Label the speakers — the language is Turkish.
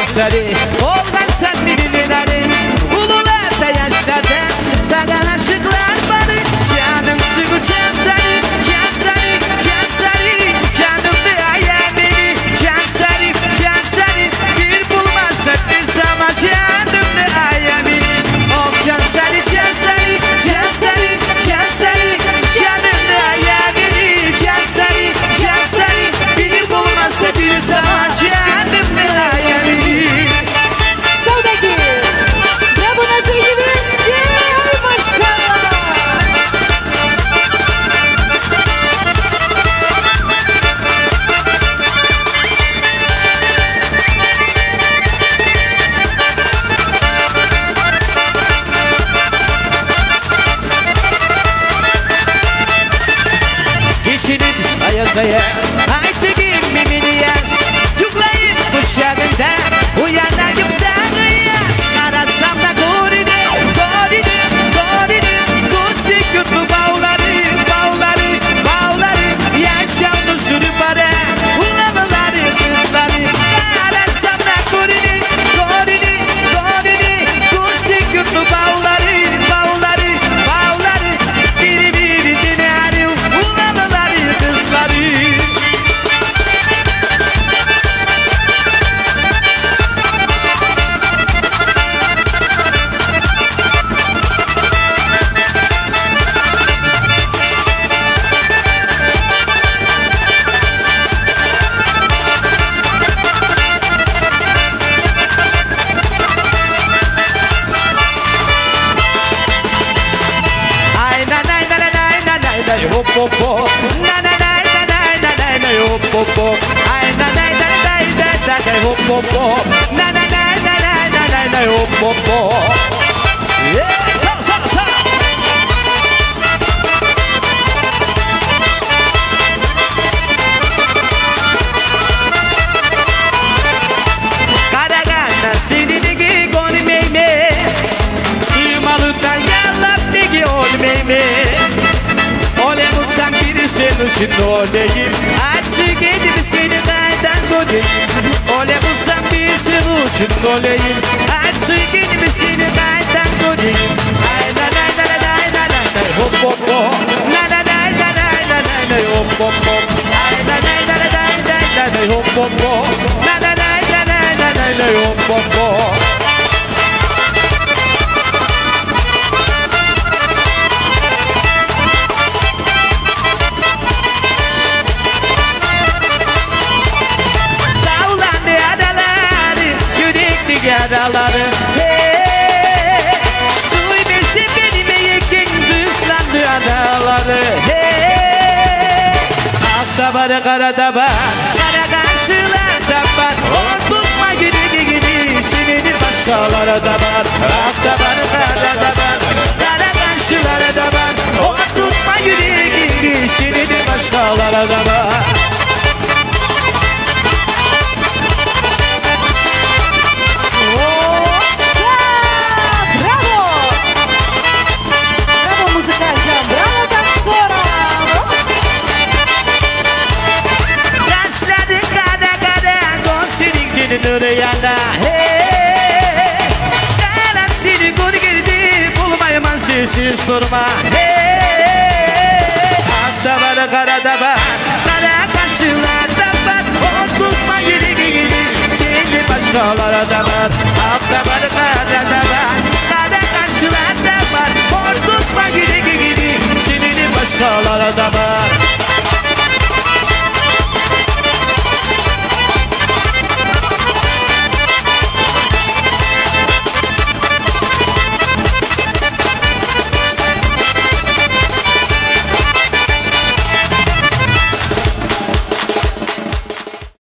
Speaker 1: sarı olmaz sen bilinleri ulularda yaşlarda sana aşıklar bana canım sıkı can sarı can sarı can sarı canım ve hayalini can sarı can sarı bir bulmazsa bir zaman canım ve hayalini oh can sarı can sarı can sarı can sarı canım ve hayalini can sarı can sarı bir bulmazsa bir zaman canım ve hayalini.
Speaker 2: Soldaki bravo nasze niebieskie, maşallah.
Speaker 1: İçinin ayaz ayaz haydi gimimini yaz yuklayın bıçağında uyanayım da yaz arasam da gorine gorine gorine kustik yutlu bağları bağları bağları yaşamlı sürü para ulamaları kızları arasam da gorine gorine gorine kustik yutlu bağları bağları bağları biri biri dinari ulamaları kızları. Ay na na na na na na na na hop hop hop na na na na na na na na hop hop hop ay na na na na na na na hop hop hop na na na na na na na na hop hop hop yeah sa sa sa Karagana sinidigi goni meyme Suyumalıktan yallap digi ol meyme Ole bulsam biri senin için oleyim Aksi gecim seni kaydan kodeyim Ole bulsam biri senin için oleyim Aksi gecim seni kaydan kodeyim Ay na na na na na na na na hop hop hop Na na na na na na na na hop hop hop Ay na na na na na na na na hop hop hop Na na na na na na na na hop hop hop Dağlandı adaları, yürekli yaraları hey, suyu besim benime yeken dışlandı adaları hey, akta var karada var, kara karşılarda var Unutma gibi gibi sinini başkalara da var Akta var karada var, kara karşılarda var Unutma gibi gibi sinini başkalara da var
Speaker 2: Bravo! Bravo muzykalcom, brawo taksora!
Speaker 1: Yaşladı kada kada konserinin rüyanda hey, Karam seni kur girdi bulmayım sessiz durma hey, Akta var karada var kara karşılarda var Unutma gidi gidi seni başkalara da var Akta var karada var